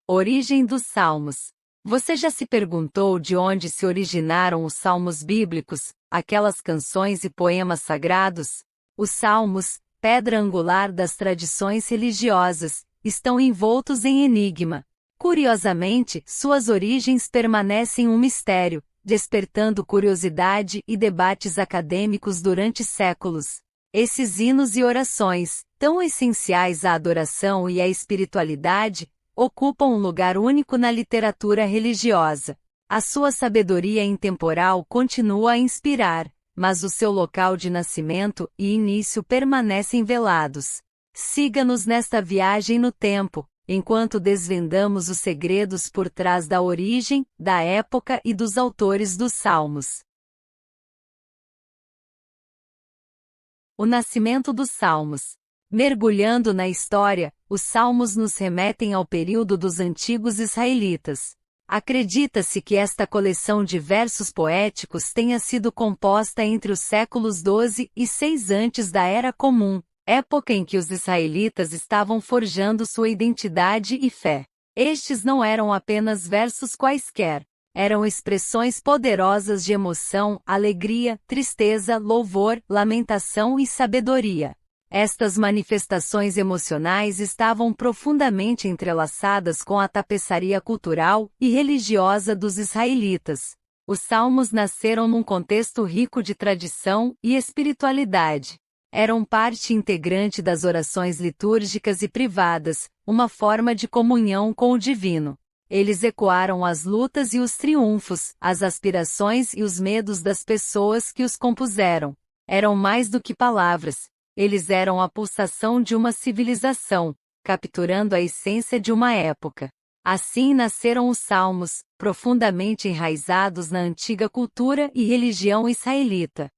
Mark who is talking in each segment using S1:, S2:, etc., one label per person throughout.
S1: Origem dos Salmos. Você já se perguntou de onde se originaram os salmos bíblicos, aquelas canções e poemas sagrados? Os salmos, pedra angular das tradições religiosas, estão envoltos em enigma. Curiosamente, suas origens permanecem um mistério, despertando curiosidade e debates acadêmicos durante séculos. Esses hinos e orações, tão essenciais à adoração e à espiritualidade, ocupam um lugar único na literatura religiosa. A sua sabedoria intemporal continua a inspirar, mas o seu local de nascimento e início permanecem velados. Siga-nos nesta viagem no tempo, enquanto desvendamos os segredos por trás da origem, da época e dos autores dos Salmos. O nascimento dos Salmos. Mergulhando na história, os Salmos nos remetem ao período dos antigos israelitas. Acredita-se que esta coleção de versos poéticos tenha sido composta entre os séculos 12 e 6 antes da Era Comum, época em que os israelitas estavam forjando sua identidade e fé. Estes não eram apenas versos quaisquer, eram expressões poderosas de emoção, alegria, tristeza, louvor, lamentação e sabedoria. Estas manifestações emocionais estavam profundamente entrelaçadas com a tapeçaria cultural e religiosa dos israelitas. Os salmos nasceram num contexto rico de tradição e espiritualidade. Eram parte integrante das orações litúrgicas e privadas, uma forma de comunhão com o divino. Eles ecoaram as lutas e os triunfos, as aspirações e os medos das pessoas que os compuseram. Eram mais do que palavras. Eles eram a pulsação de uma civilização, capturando a essência de uma época. Assim nasceram os Salmos, profundamente enraizados na antiga cultura e religião israelita.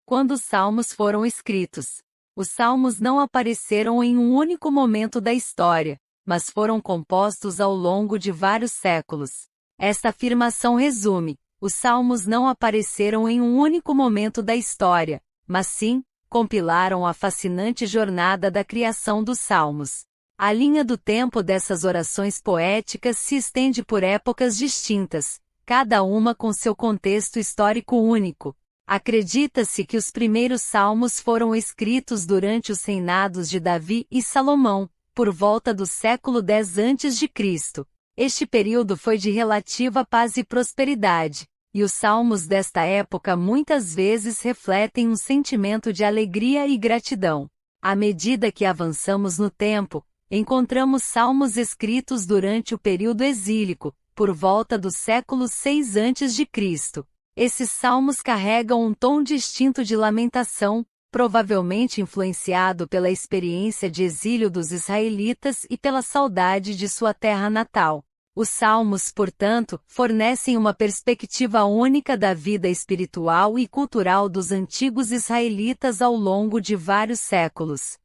S1: Quando os Salmos foram escritos, os Salmos não apareceram em um único momento da história, mas foram compostos ao longo de vários séculos. Esta afirmação resume: os Salmos não apareceram em um único momento da história, mas sim, compilaram a fascinante jornada da criação dos Salmos. A linha do tempo dessas orações poéticas se estende por épocas distintas, cada uma com seu contexto histórico único. Acredita-se que os primeiros salmos foram escritos durante os reinados de Davi e Salomão, por volta do século X a.C. Este período foi de relativa paz e prosperidade, e os salmos desta época muitas vezes refletem um sentimento de alegria e gratidão. À medida que avançamos no tempo, encontramos salmos escritos durante o período exílico, por volta do século VI a.C. Esses salmos carregam um tom distinto de lamentação, provavelmente influenciado pela experiência de exílio dos israelitas e pela saudade de sua terra natal. Os salmos, portanto, fornecem uma perspectiva única da vida espiritual e cultural dos antigos israelitas ao longo de vários séculos.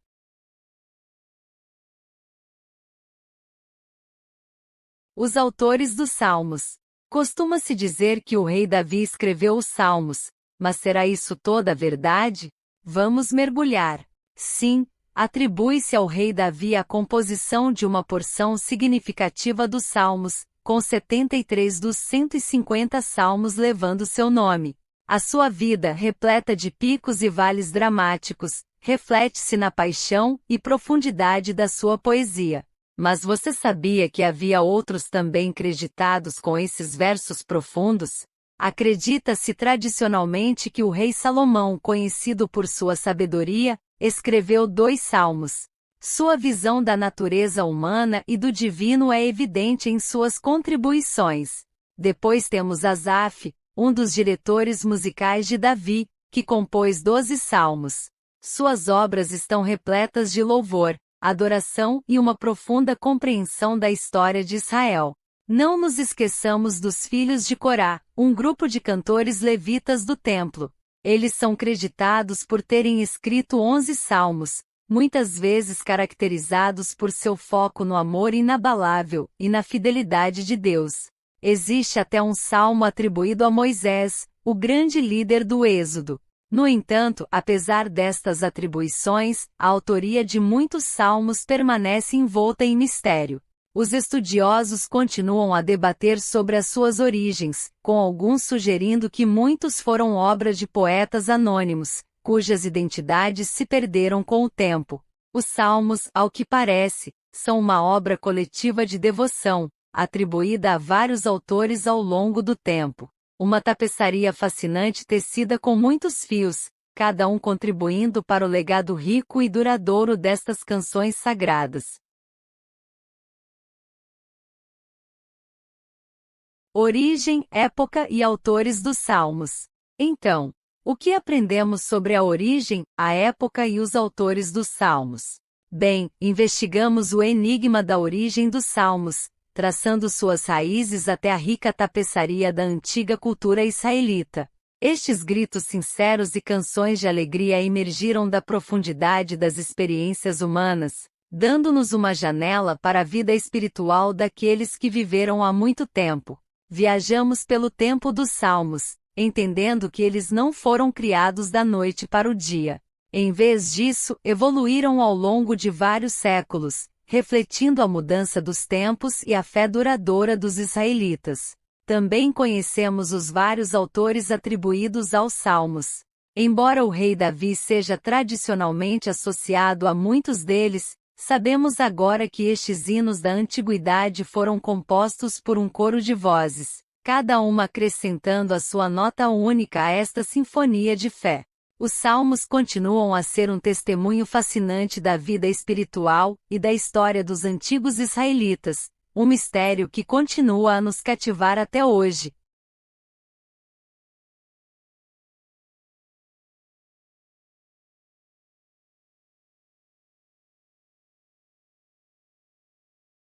S1: Os autores dos Salmos. Costuma-se dizer que o rei Davi escreveu os Salmos, mas será isso toda a verdade? Vamos mergulhar. Sim, atribui-se ao rei Davi a composição de uma porção significativa dos Salmos, com 73 dos 150 salmos levando seu nome. A sua vida, repleta de picos e vales dramáticos, reflete-se na paixão e profundidade da sua poesia. Mas você sabia que havia outros também creditados com esses versos profundos? Acredita-se tradicionalmente que o rei Salomão, conhecido por sua sabedoria, escreveu 2 salmos. Sua visão da natureza humana e do divino é evidente em suas contribuições. Depois temos Asaf, um dos diretores musicais de Davi, que compôs 12 salmos. Suas obras estão repletas de louvor, adoração e uma profunda compreensão da história de Israel. Não nos esqueçamos dos filhos de Corá, um grupo de cantores levitas do templo. Eles são creditados por terem escrito 11 salmos, muitas vezes caracterizados por seu foco no amor inabalável e na fidelidade de Deus. Existe até um salmo atribuído a Moisés, o grande líder do Êxodo. No entanto, apesar destas atribuições, a autoria de muitos salmos permanece envolta em mistério. Os estudiosos continuam a debater sobre as suas origens, com alguns sugerindo que muitos foram obra de poetas anônimos, cujas identidades se perderam com o tempo. Os salmos, ao que parece, são uma obra coletiva de devoção, atribuída a vários autores ao longo do tempo. Uma tapeçaria fascinante tecida com muitos fios, cada um contribuindo para o legado rico e duradouro destas canções sagradas. Origem, época e autores dos Salmos. Então, o que aprendemos sobre a origem, a época e os autores dos Salmos? Bem, investigamos o enigma da origem dos Salmos, traçando suas raízes até a rica tapeçaria da antiga cultura israelita. Estes gritos sinceros e canções de alegria emergiram da profundidade das experiências humanas, dando-nos uma janela para a vida espiritual daqueles que viveram há muito tempo. Viajamos pelo tempo dos Salmos, entendendo que eles não foram criados da noite para o dia. Em vez disso, evoluíram ao longo de vários séculos, refletindo a mudança dos tempos e a fé duradoura dos israelitas. Também conhecemos os vários autores atribuídos aos Salmos. Embora o rei Davi seja tradicionalmente associado a muitos deles, sabemos agora que estes hinos da antiguidade foram compostos por um coro de vozes, cada uma acrescentando a sua nota única a esta sinfonia de fé. Os Salmos continuam a ser um testemunho fascinante da vida espiritual e da história dos antigos israelitas, um mistério que continua a nos cativar até hoje.